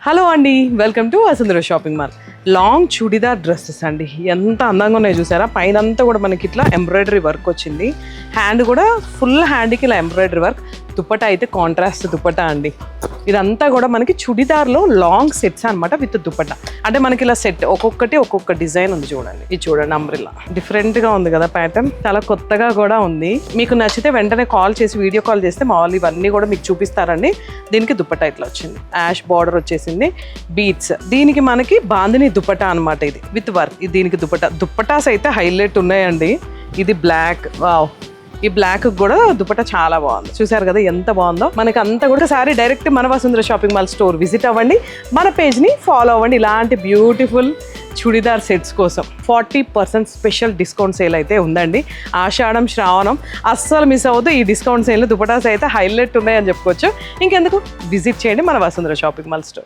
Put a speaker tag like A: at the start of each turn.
A: Hello అండి, welcome to Vasundhara shopping mall. Long churidar dresses అండి, ఎంత అందంగా ఉన్నాయో చూసారా. పైన అంతా కూడా మనకి ఇట్లా ఎంబ్రాయిడరీ వర్క్ వచ్చింది. హ్యాండ్ కూడా ఫుల్ హ్యాండ్కి ఇలా ఎంబ్రాయిడరీ వర్క్. దుపట్టా అయితే కాంట్రాస్ట్ దుపట్టా అండి. ఇదంతా కూడా మనకి చుడిదార్లో లాంగ్ సెట్స్ అనమాట విత్ దుపట్టా. అంటే మనకి ఇలా సెట్ ఒక్కొక్కటి ఒక్కొక్క డిజైన్ ఉంది చూడండి. ఇది చూడండి, అంబ్రిల్లా డిఫరెంట్గా ఉంది కదా ప్యాటర్న్, చాలా కొత్తగా కూడా ఉంది. మీకు నచ్చితే వెంటనే కాల్ చేసి వీడియో కాల్ చేస్తే మా వాళ్ళు ఇవన్నీ కూడా మీకు చూపిస్తారండి. దీనికి దుపట్టా ఇట్లా వచ్చింది, యాష్ బార్డర్ వచ్చేసింది, బీట్స్. దీనికి మనకి బాందిని దుపట్టా అనమాట, ఇది విత్ వర్క్. దీనికి దుపట్టాస్ అయితే హైలైట్ ఉన్నాయండి. ఇది బ్లాక్, వావ్, ఈ బ్లాక్ కూడా దుపట్టా చాలా బాగుంది. చూసారు కదా ఎంత బాగుందో. మనకి అంతా కూడా ఒకసారి డైరెక్ట్ మన Vasundhara shopping mall store visit అవ్వండి, మన పేజ్ని ఫాలో అవ్వండి. ఇలాంటి బ్యూటిఫుల్ చుడిదార్ సెట్స్ కోసం 40% స్పెషల్ డిస్కౌంట్ సేల్ అయితే ఉందండి. ఆషాఢం శ్రావణం అస్సలు మిస్ అవ్వద్దు. ఈ డిస్కౌంట్ సేల్ దుపటాస్ అయితే హైలైట్ ఉన్నాయని చెప్పుకోవచ్చు. ఇంకెందుకు, విజిట్ చేయండి మన వసుంధర షాపింగ్ మాల్ స్టోర్.